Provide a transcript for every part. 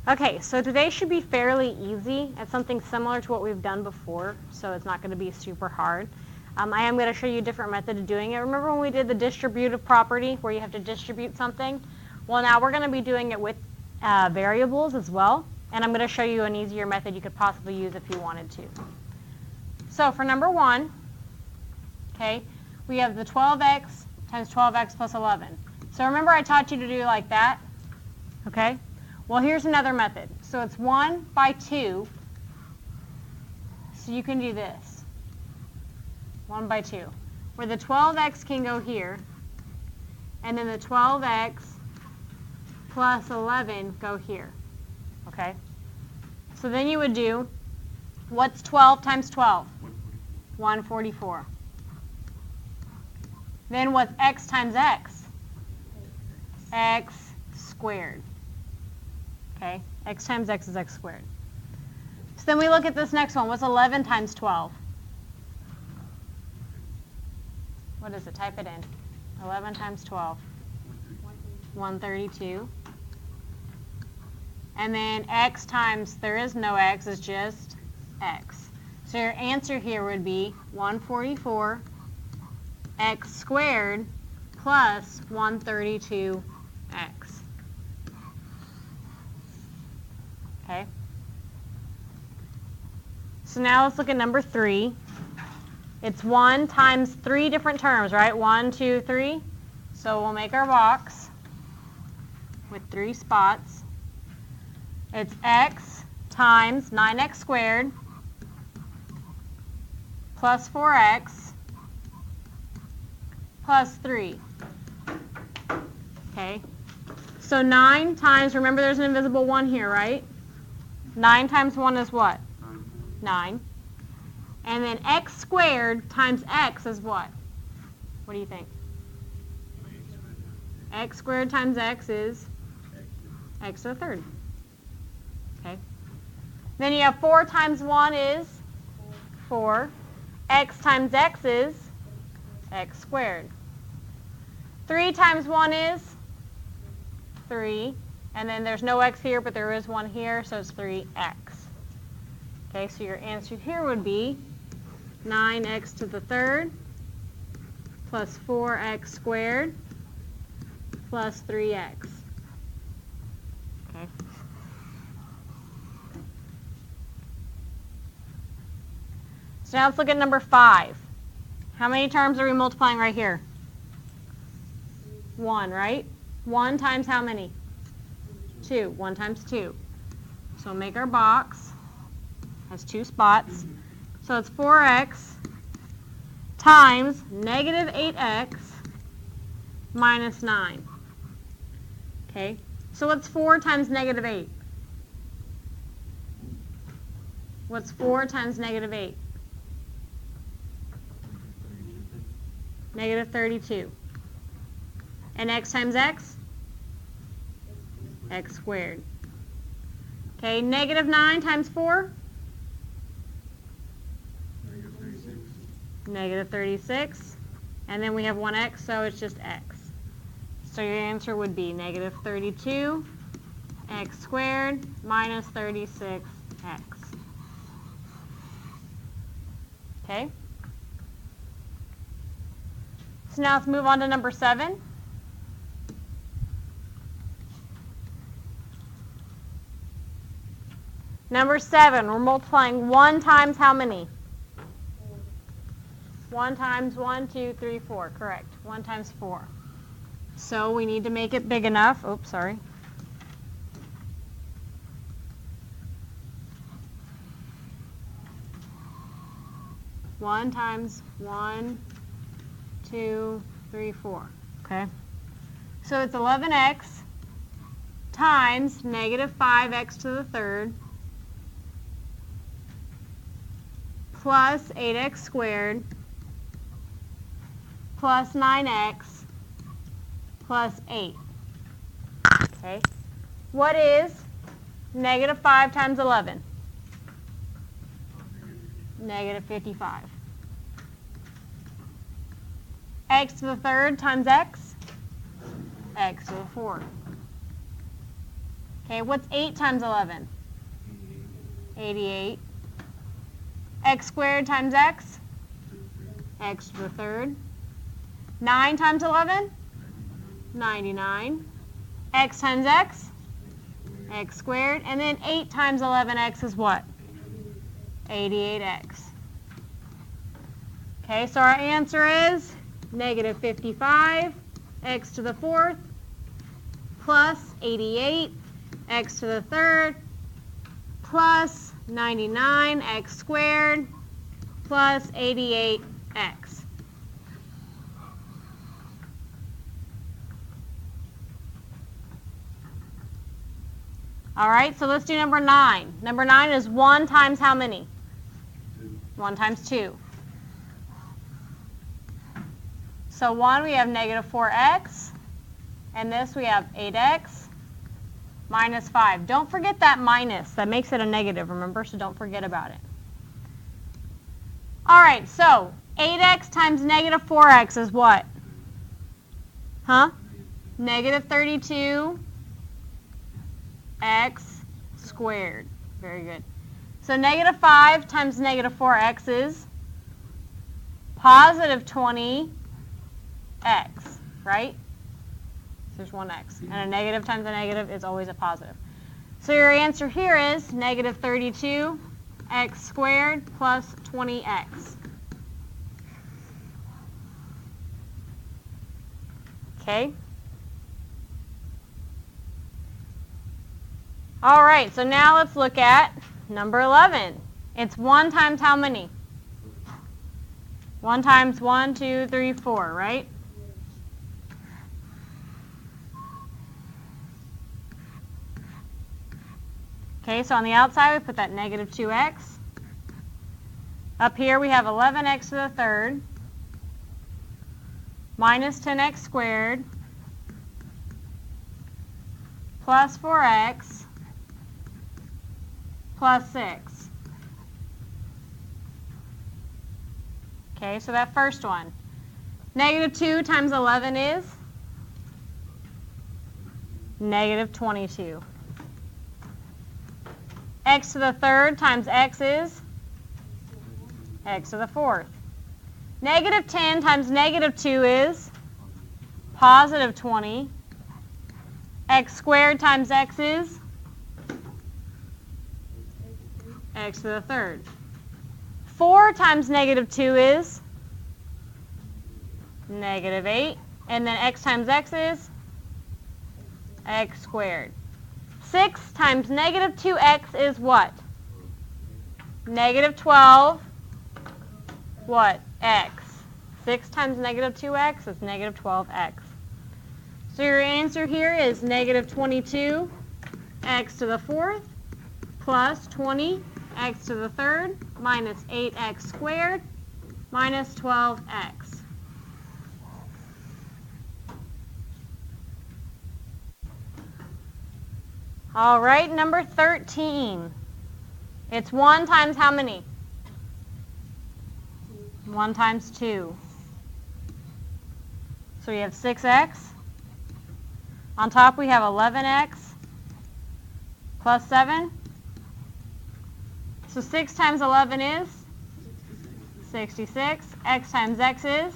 Okay, so today should be fairly easy. It's something similar to what we've done before, so it's not going to be super hard. I am going to show you a different method of doing it. Remember when we did the distributive property where you have to distribute something? Well, now we're going to be doing it with variables as well, and I'm going to show you an easier method you could possibly use if you wanted to. So for number 1, okay, we have the 12x times 12x plus 11. So remember I taught you to do like that? Okay? Well, here's another method. So it's 1 by 2. So you can do this. 1 by 2. Where the 12x can go here. And then the 12x plus 11 go here. Okay? So then you would do, what's 12 times 12? 144. Then what's x times x? X squared. Okay, x times x is x squared. So then we look at this next one. What's 11 times 12? What is it? Type it in. 11 times 12. 132. And then x times, there is no x, it's just x. So your answer here would be 144 x squared plus 132x. Okay. So now let's look at number 3. It's 1 times 3 different terms, right? 1, 2, 3. So we'll make our box with 3 spots. It's x times 9x squared plus 4x plus 3. Okay. So 9 times, remember there's an invisible 1 here, right? 9 times 1 is what? 9. And then x squared times x is what? What do you think? X squared times x is x to the third. Okay. Then you have 4 times 1 is 4. X times x is x squared. 3 times 1 is 3. And then there's no x here, but there is 1 here, so it's 3x. Okay, so your answer here would be 9x to the third plus 4x squared plus 3x. Okay. So now let's look at number 5. How many terms are we multiplying right here? 1, right? 1 times how many? 2. 1 times 2. So make our box. Has 2 spots. So it's 4x times negative 8x minus 9. Okay. So what's 4 times negative 8? What's 4 times negative 8? Negative 32. And x times x? X squared. Okay, negative 9 times 4? Negative 36. And then we have 1x, so it's just x. So your answer would be negative 32 x squared minus 36x. Okay? So now let's move on to number 7. Number 7, we're multiplying 1 times how many? 1 times 1, 2, 3, 4. Correct. 1 times 4. So we need to make it big enough. Oops, sorry. One times 1, 2, 3, 4. Okay. So it's 11x times negative 5x to the third plus 8x squared plus 9x plus 8. Okay. What is negative 5 times 11? Negative 55. X to the third times x? X to the fourth. Okay, what's 8 times 11? 88. X squared times x? X to the third. 9 times 11? 99. X times x? X squared. And then 8 times 11x is what? 88x. Okay, so our answer is negative 55, x to the fourth, plus 88, x to the third, plus 99, x squared, plus 88x. All right, so let's do number 9. Number 9 is 1 times how many? 1 times 2. So 1, we have negative 4x, and this we have 8x minus 5. Don't forget that minus. That makes it a negative, remember? So don't forget about it. All right, so 8x times negative 4x is what? Huh? Negative 32x squared. Very good. So negative 5 times negative 4x is positive 20x, right? So there's one x. And a negative times a negative is always a positive. So your answer here is negative 32x squared plus 20x. Okay? All right, so now let's look at number 11. It's 1 times how many? 1 times 1, 2, 3, 4, right? Okay, so on the outside we put that negative 2x. Up here we have 11x to the third minus 10x squared plus 4x plus 6. Okay, so that first one. Negative 2 times 11 is negative 22. X to the third times x is x to the fourth. Negative 10 times negative 2 is positive 20. X squared times x is x to the third. 4 times negative 2 is negative 8. And then x times x is x squared. 6 times negative 2x is what? Negative 12, what? X. 6 times negative 2x is negative 12x. So your answer here is negative 22 x to the fourth plus 20 x to the third minus 8x squared minus 12x. All right, number 13. It's 1 times how many? 1 times 2. So we have 6x. On top we have 11x plus 7. So 6 times 11 is 66. X times x is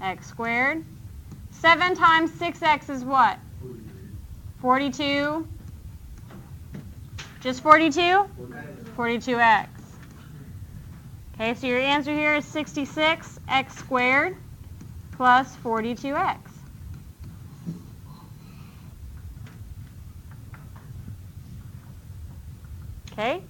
x squared. 7 times 6x is what? 42. Just 42? 42x. Okay, so your answer here is 66x squared plus 42x. Okay?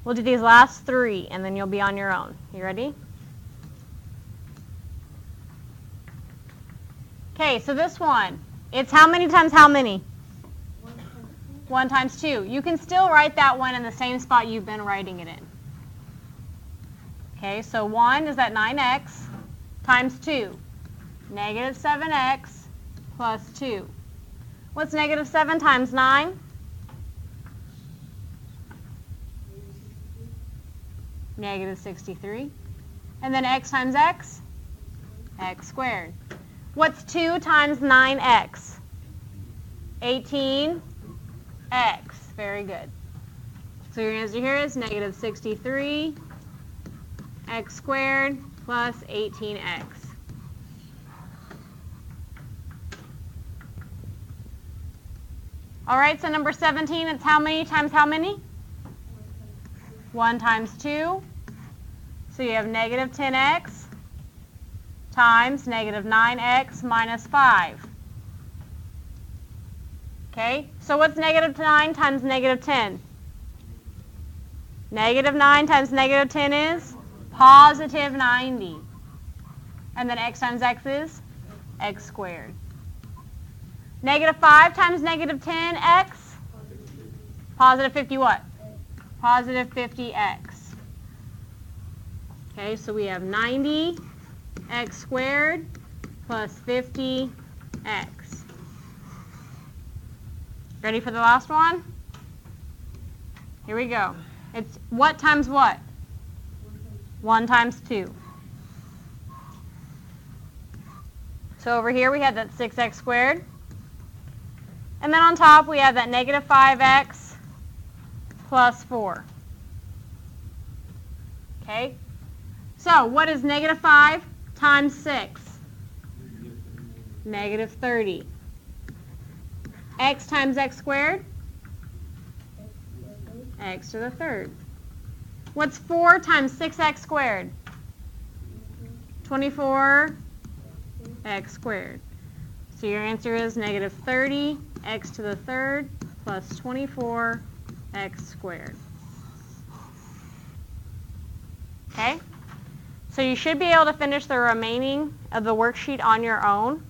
We'll do these last 3, and then you'll be on your own. You ready? Okay, so this one, it's how many times how many? 1 times 2. You can still write that one in the same spot you've been writing it in. Okay, so 1 is that 9x times 2. Negative 7x plus 2. What's negative 7 times 9? Negative 63. And then x times x? x squared. What's 2 times 9x? 18x. Very good. So your answer here is negative 63 x squared plus 18x. All right, so number 17, it's how many times how many? 1 times 2. So you have negative 10x times negative 9x minus 5. Okay, so what's negative 9 times negative 10? Negative 9 times negative 10 is positive 90. And then x times x is x squared. Negative 5 times negative 10x? Positive 50 what? Positive 50x. Okay, so we have 90x squared plus 50x. Ready for the last one? Here we go. It's what times what? 1 times 2. So over here we have that 6x squared. And then on top we have that negative 5x plus 4. Okay? So what is negative 5 times 6? Negative 30. X times x squared? X to the third. What's 4 times 6x squared? 24x squared. So your answer is negative 30 x to the third plus 24x squared. Okay? So you should be able to finish the remaining of the worksheet on your own.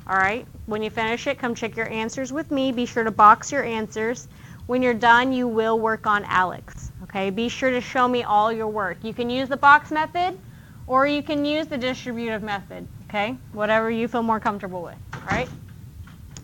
All right? When you finish it, come check your answers with me. Be sure to box your answers. When you're done, you will work on Alex. Okay? Be sure to show me all your work. You can use the box method or you can use the distributive method. Okay? Whatever you feel more comfortable with. All right?